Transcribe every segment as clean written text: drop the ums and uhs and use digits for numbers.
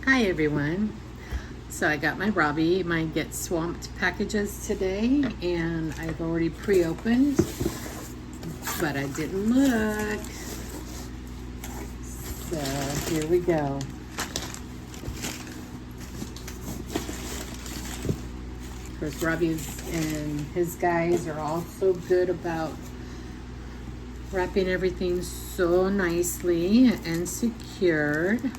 Hi everyone. So I got my Robbie, my Get Swamped packages today, and I've already pre-opened, but I didn't look. So here we go. Of course, Robbie's and his guys are all so good about wrapping everything so nicely and secured.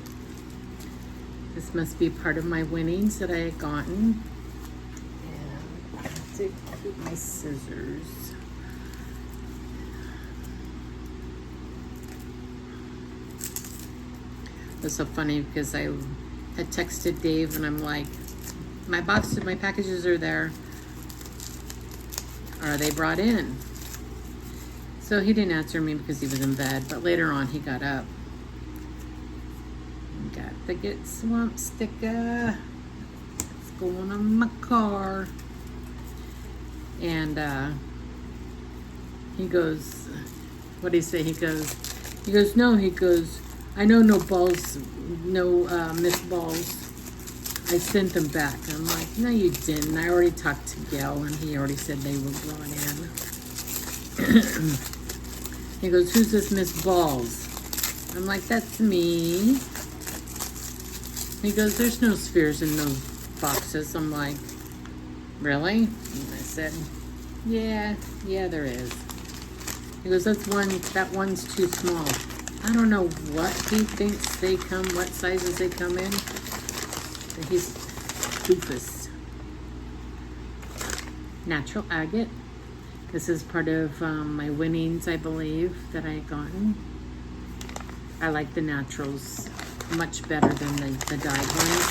This must be part of my winnings that I had gotten. And I have to keep my scissors. It was so funny because I had texted Dave and I'm like, my packages are there. Are they brought in? So he didn't answer me because he was in bed, but later on he got up. Got the Get Swamped sticker. It's going on my car. And he goes, what did he say? He goes, no, he goes, I know no balls, no Miss Balls. I sent them back. I'm like, no, you didn't. I already talked to Gail, and he already said they were brought in. He goes, who's this Miss Balls? I'm like, that's me. He goes, there's no spheres in those boxes. I'm like, really? And I said, yeah, there is. He goes, that one's too small. I don't know what he thinks they come, what sizes they come in. But he's doofus. Natural agate. This is part of my winnings, I believe, that I had gotten. I like the naturals much better than the dyed ones.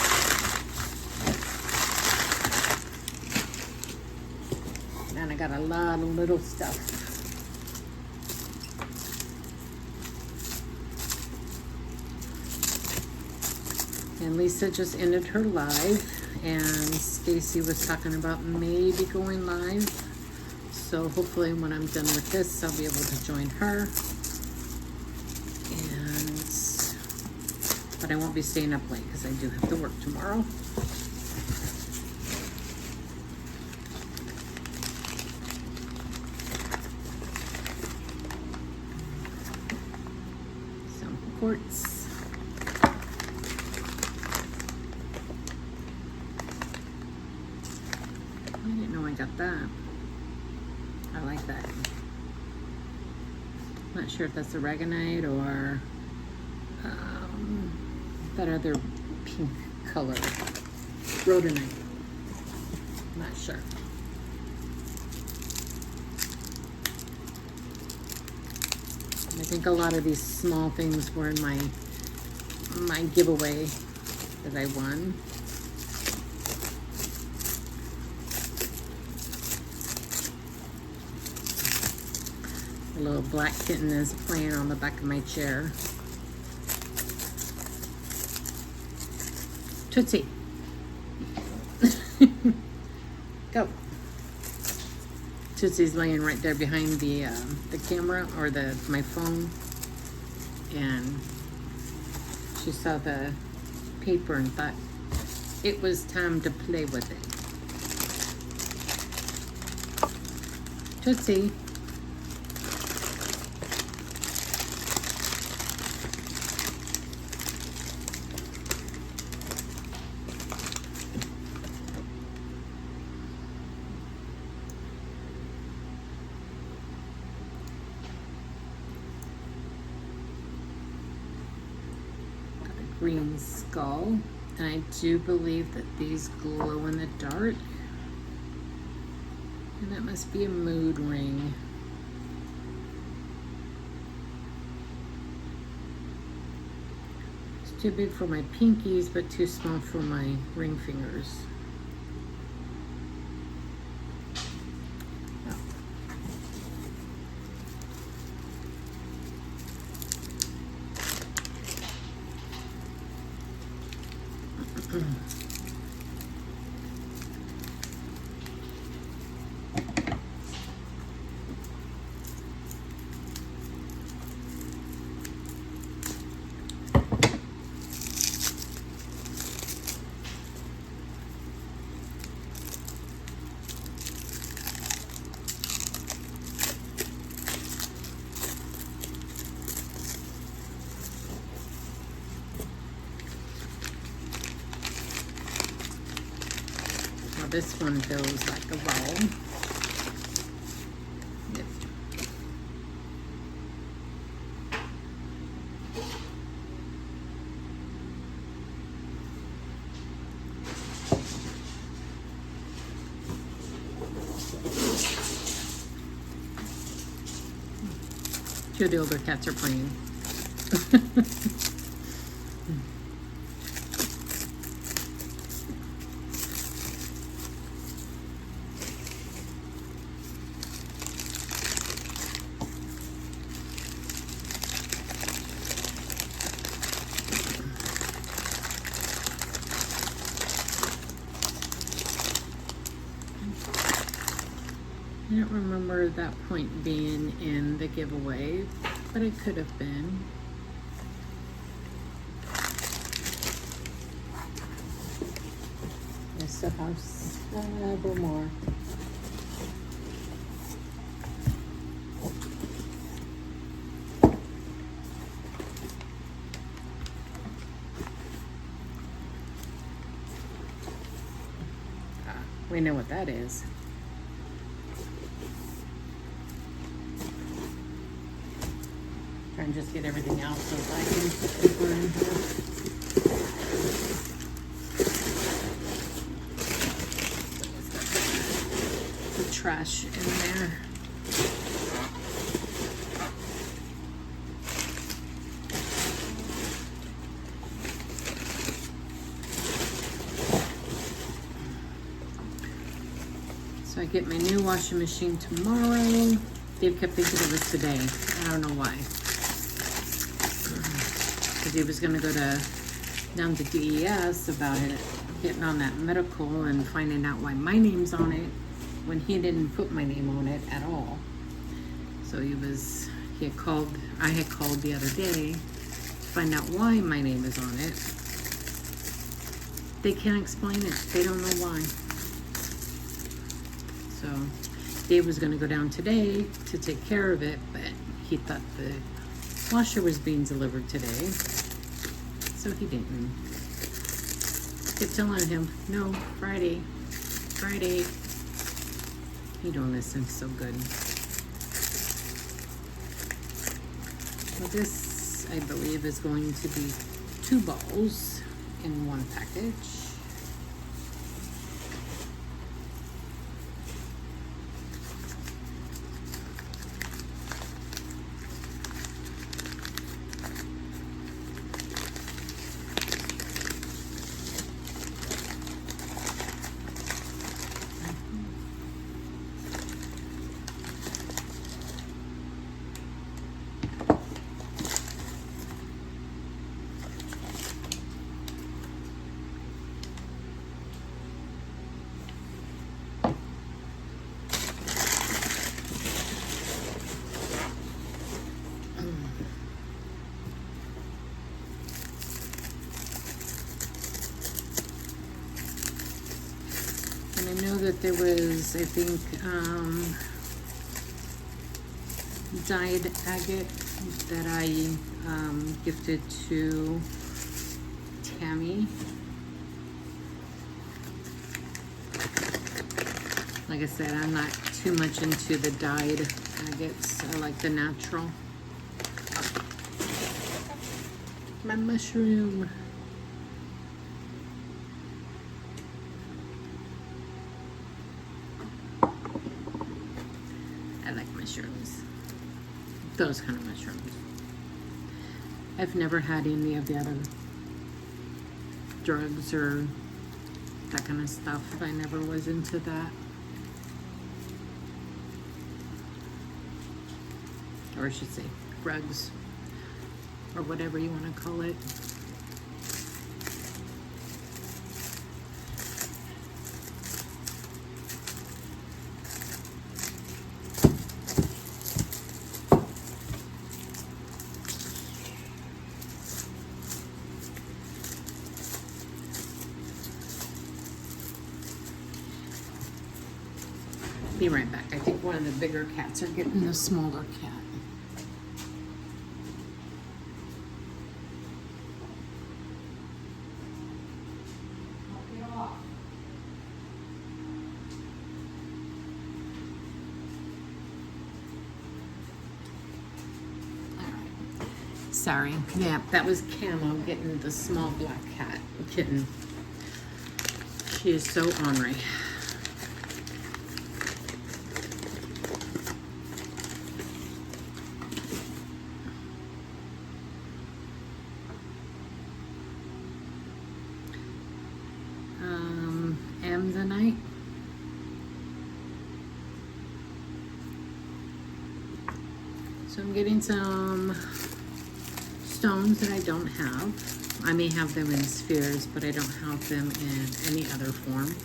And I got a lot of little stuff. And Lisa just ended her live, and Stacy was talking about maybe going live. So hopefully when I'm done with this, I'll be able to join her. But I won't be staying up late because I do have to work tomorrow. Some quartz. I didn't know I got that. I like that. Not sure if that's aragonite or that other pink color, rhodonite. Not sure. I think a lot of these small things were in my giveaway that I won. The little black kitten is playing on the back of my chair. Tootsie. Go. Tootsie's laying right there behind the camera or my phone, and she saw the paper and thought it was time to play with it. Tootsie. Green skull, and I do believe that these glow in the dark, and that must be a mood ring. It's too big for my pinkies but too small for my ring fingers. this one feels like a ball. Yep. Two of the older cats are playing. I don't remember that point being in the giveaway, but it could have been. I still have several more. We know what that is. Try and just get everything out so I can put paper in here. The trash in there. So I get my new washing machine tomorrow. Dave kept thinking it was today. I don't know why. Because he was going to go down to DES about it, getting on that medical and finding out why my name's on it when he didn't put my name on it at all. So I had called the other day to find out why my name is on it. They can't explain it. They don't know why. So Dave was going to go down today to take care of it, but he thought the washer was being delivered today, so he didn't. Kept telling him, no, Friday. He don't listen so good. Well, this, I believe, is going to be 2 balls in one package. And I know that there was, I think, dyed agate that I gifted to Tammy. Like I said, I'm not too much into the dyed agates. I like the natural. My mushroom. I like mushrooms. Those kind of mushrooms. I've never had any of the other drugs or that kind of stuff. I never was into that. Or I should say drugs, or whatever you want to call it. Be right back. I think one of the bigger cats are getting the smaller cat. sorry. Yeah, that was Camo getting the small black cat kitten. She is so ornery. Amazonite. So I'm getting some stones that I don't have. I may have them in spheres, but I don't have them in any other form.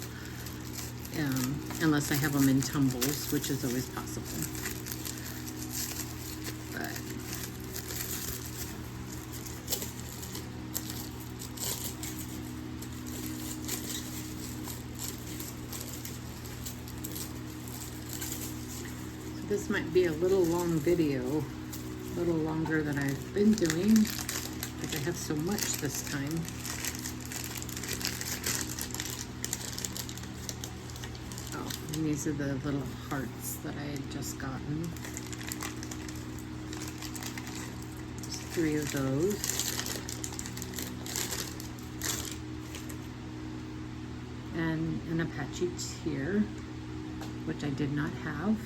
Unless I have them in tumbles, which is always possible. But so this might be a little long video, a little longer than I've been doing, because I have so much this time. And these are the little hearts that I had just gotten. There's 3 of those. And an Apache tear, which I did not have.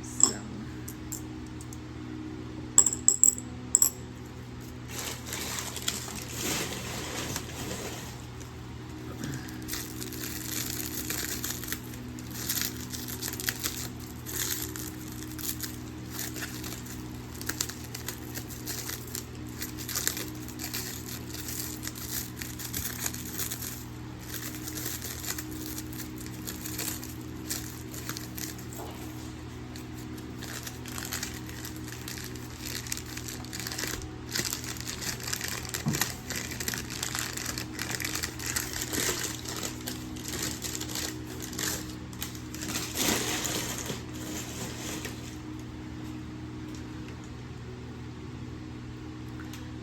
So.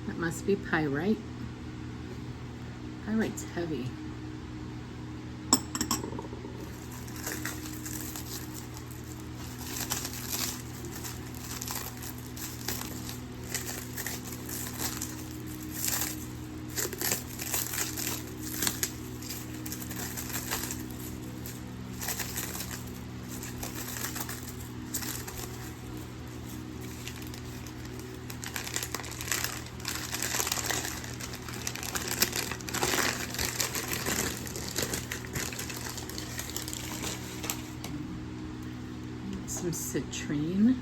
That must be pyrite. Pyrite's heavy. Some citrine.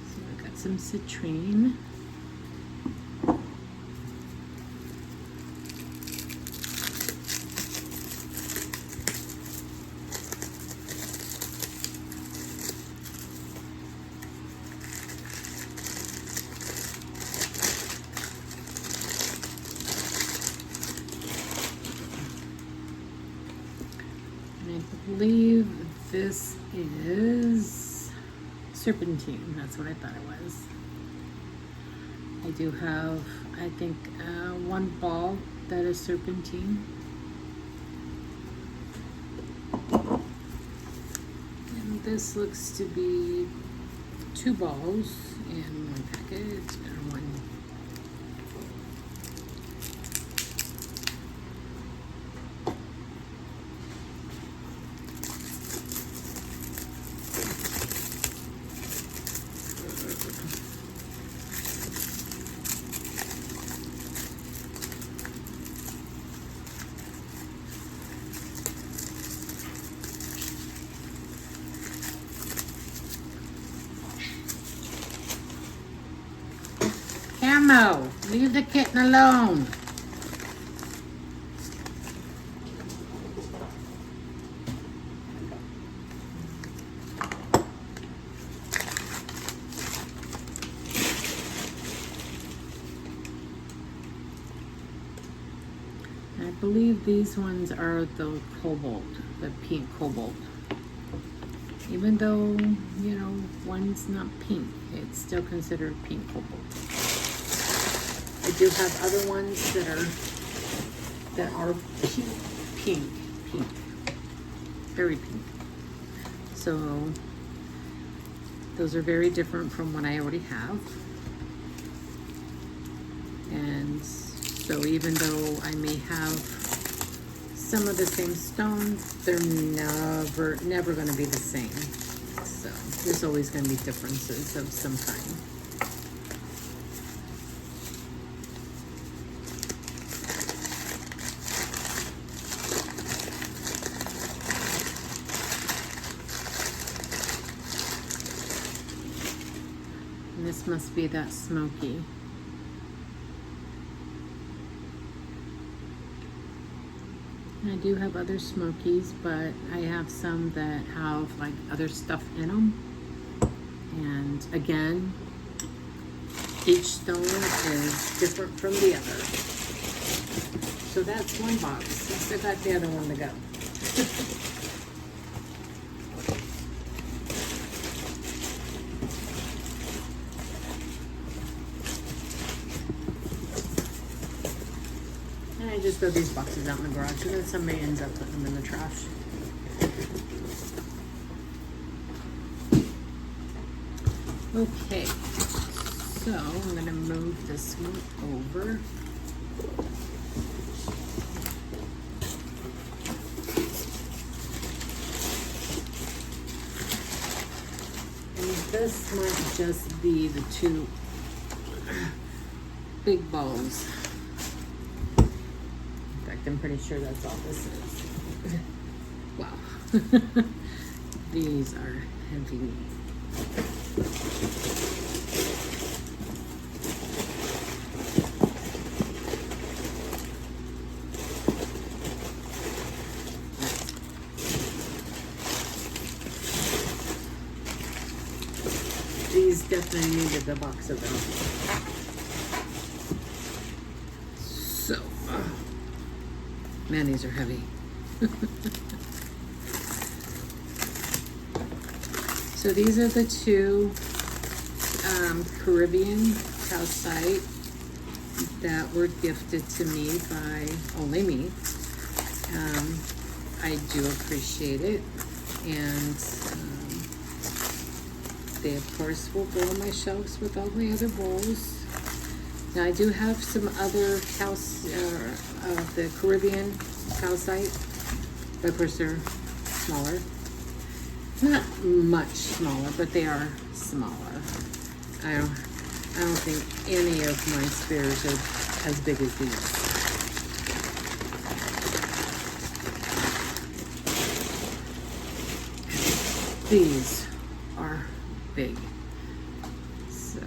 So I got some citrine. I believe this is serpentine. That's what I thought it was. I do have, I think, 1 ball that is serpentine. And this looks to be 2 balls in 1 package and 1. Camo, leave the kitten alone. I believe these ones are the cobalt, the pink cobalt. Even though, you know, one's not pink, it's still considered pink cobalt. I do have other ones that are pink pink, very pink. So those are very different from what I already have. And so even though I may have some of the same stones, they're never going to be the same. So there's always going to be differences of some kind. And this must be that smoky. I do have other smokies, but I have some that have like other stuff in them. And again, each stone is different from the other. So that's one box. I still got the other one to go. I just throw these boxes out in the garage, and then somebody ends up putting them in the trash. Okay, so I'm going to move this one over. And this might just be the two big ballz. I'm pretty sure that's all this is. Wow. These are heavy. These definitely needed the box of them. So, man, these are heavy. So these are the two Caribbean calcite that were gifted to me by only me. I do appreciate it, and they of course will go on my shelves with all my other bowls. Now I do have some other the Caribbean calcite, but of course they're smaller. Not much smaller, but they are smaller. I don't think any of my spares are as big as these. These are big. So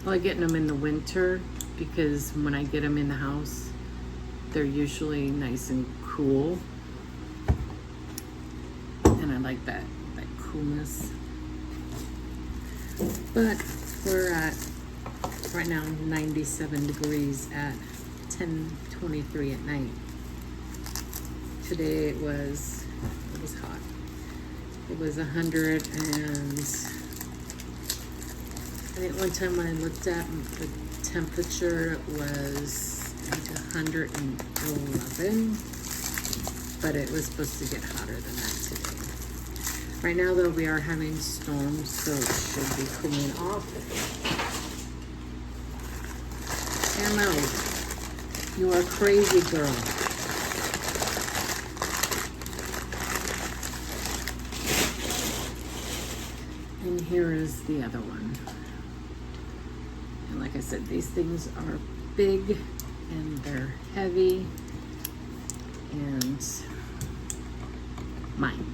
I like getting them in the winter because when I get them in the house, they're usually nice and cool. And I like that coolness. But we're at right now 97 degrees at 10:23 at night. Today it was hot. It was 100 and I think one time when I looked at the temperature it was 111, but it was supposed to get hotter than that today. Right now though we are having storms, so it should be cooling off. Hello, you are crazy girl. And here is the other one. And like I said, these things are big and they're heavy and mine.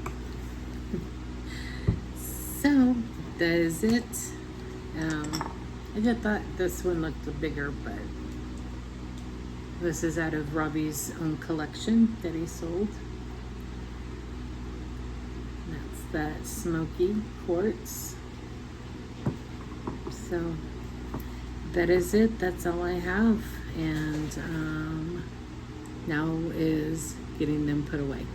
So that is it. I just thought this one looked bigger, but this is out of Robbie's own collection that he sold. That's that smoky quartz. So that is it. That's all I have. And now is getting them put away.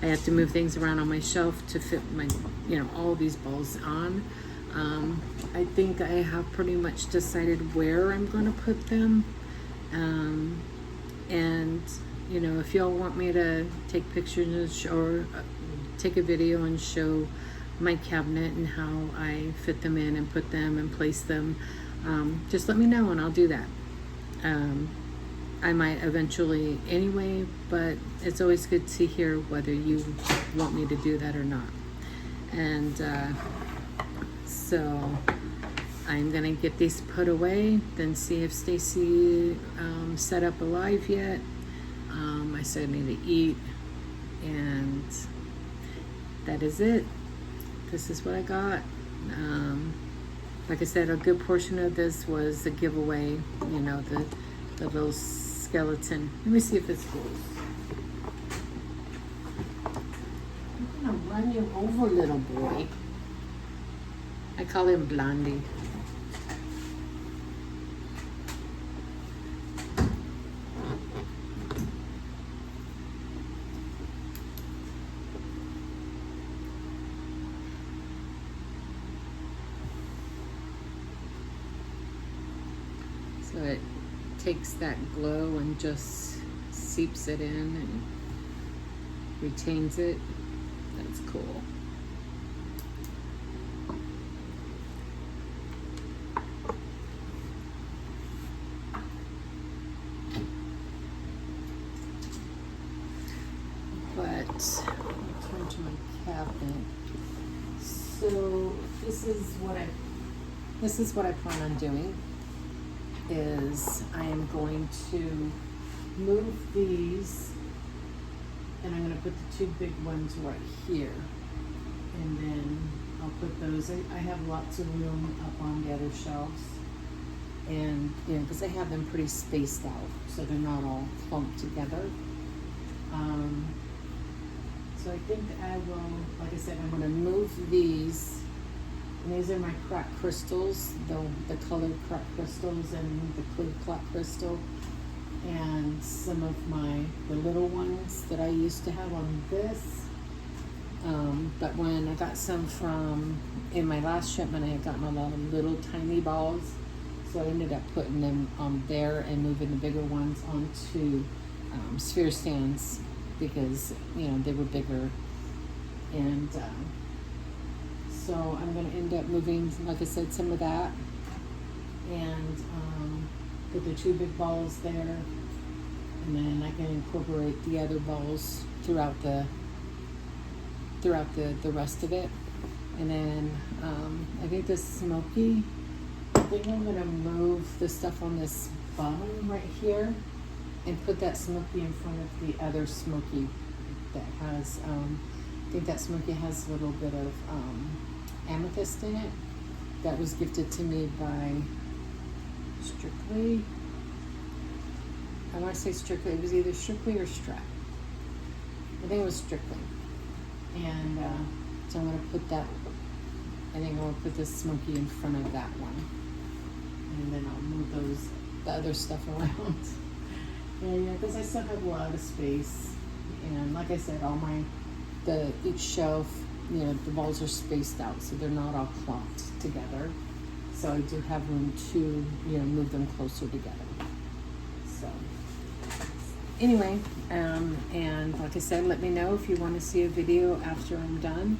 I have to move things around on my shelf to fit my, all these balls on. I think I have pretty much decided where I'm going to put them. And you know, if y'all want me to take pictures or take a video and show my cabinet and how I fit them in and put them and place them, just let me know and I'll do that. I might eventually anyway, but it's always good to hear whether you want me to do that or not. And so I'm gonna get these put away, then see if Stacy set up alive yet. I said I need to eat, and that is it. This is what I got. Like I said, a good portion of this was a giveaway, you know, the little skeleton. Let me see if it's goes. I'm gonna run you over, little boy. I call him Blondie. So it takes that glow and just seeps it in and retains it. That's cool. But I'll turn to my cabinet. So this is what I plan on doing. Is I am going to move these, and I'm going to put the two big ones right here, and then I'll put those. I have lots of room up on the other shelves, and you know, because I have them pretty spaced out, so they're not all clumped together. So I think I will, like I said, I'm going to move these. And these are my cracked crystals, the colored cracked crystals and the clear clock crystal, and some of the little ones that I used to have on this. But when I got some in my last shipment, I had gotten a lot of little tiny balls, so I ended up putting them on there and moving the bigger ones onto sphere stands because you know they were bigger. And so I'm going to end up moving, like I said, some of that, and put the two big balls there, and then I can incorporate the other balls throughout the rest of it. And then I think this smoky, I think I'm going to move the stuff on this bottom right here and put that smoky in front of the other smoky that has, I think that smoky has a little bit of amethyst in it that was gifted to me by Strictly. I want to say Strictly. It was either Strictly or Strat. I think it was Strictly. And so I'm going to put that, I think I'll put this smoky in front of that one. And then I'll move the other stuff around. And yeah, because I still have a lot of space. And like I said, each shelf, you know, the balls are spaced out, so they're not all clumped together. So I do have room to, you know, move them closer together. So anyway, and like I said, let me know if you want to see a video after I'm done,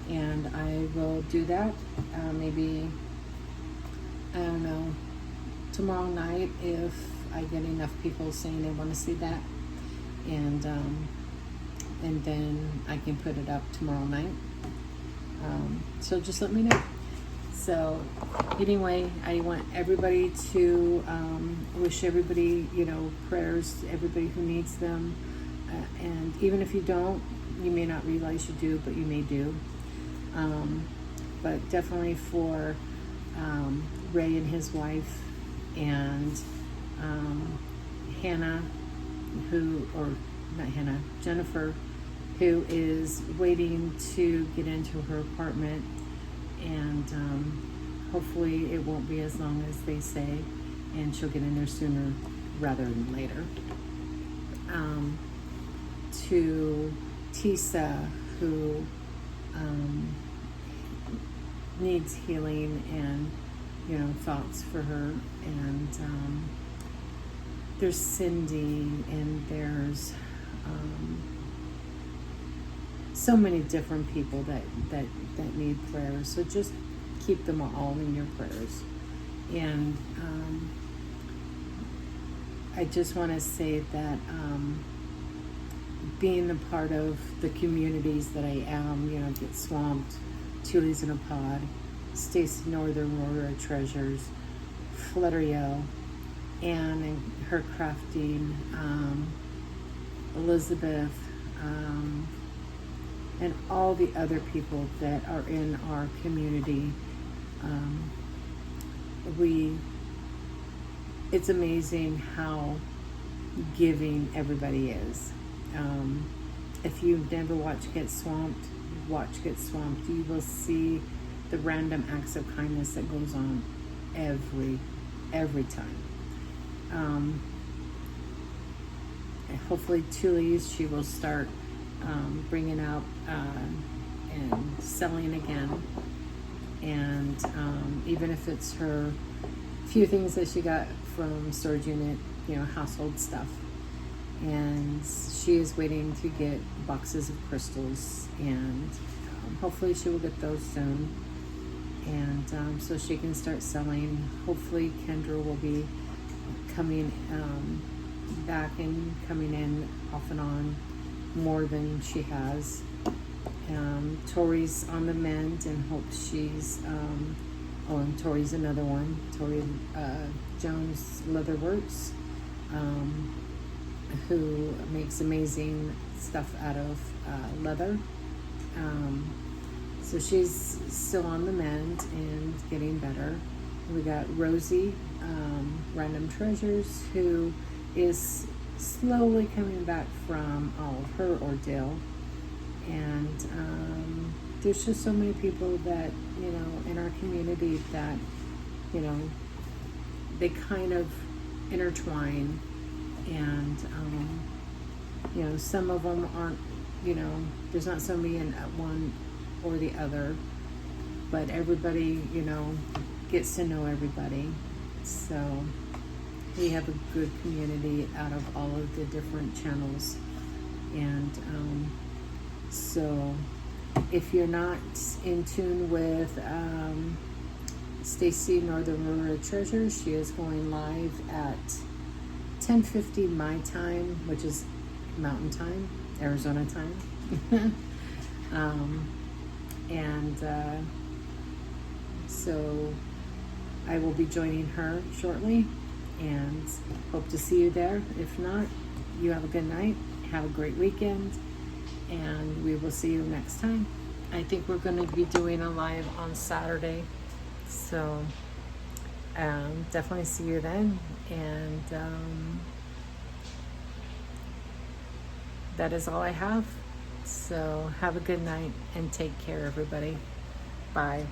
and I will do that. Maybe, I don't know, tomorrow night if I get enough people saying they want to see that, and then I can put it up tomorrow night. So just let me know. So anyway, I want everybody to wish everybody, you know, prayers to everybody who needs them. And even if you don't, you may not realize you do, but you may do. But definitely for Ray and his wife, and Hannah, Jennifer, who is waiting to get into her apartment, and hopefully it won't be as long as they say, and she'll get in there sooner rather than later. To Tisa, who needs healing and, you know, thoughts for her, and there's Cindy, and there's so many different people that need prayers. So just keep them all in your prayers. And I just want to say that being a part of the communities that I am, Get Swamped, Tulies in a Pod, Stacy Northern Aurora Treasures, Flutterio, Anne and her crafting, Elizabeth, and all the other people that are in our community. It's amazing how giving everybody is. If you've never watched Get Swamped, watch Get Swamped. You will see the random acts of kindness that goes on every time. And hopefully Tulies, she will start bringing out and selling again. And even if it's her few things that she got from storage unit, household stuff. And she is waiting to get boxes of crystals, and hopefully she will get those soon. And so she can start selling. Hopefully Kendra will be coming back and coming in off and on more than she has. Tori's on the mend, and hope she's and Tori's another one, Tori Jones Leatherworks, who makes amazing stuff out of leather. So she's still on the mend and getting better. We got Rosie, Random Treasures, who is slowly coming back from all of her ordeal. And there's just so many people that, in our community that, they kind of intertwine. And, some of them aren't, there's not so many in one or the other. But everybody, gets to know everybody. So we have a good community out of all of the different channels. And so if you're not in tune with Stacy Northern Aurora Treasures, she is going live at 10:50 my time, which is Mountain Time, Arizona time. So I will be joining her shortly, and hope to see you there. If not, you have a good night, have a great weekend, and we will see you next time. I think we're going to be doing a live on Saturday, so definitely see you then. And that is all I have. So have a good night and take care, everybody. Bye.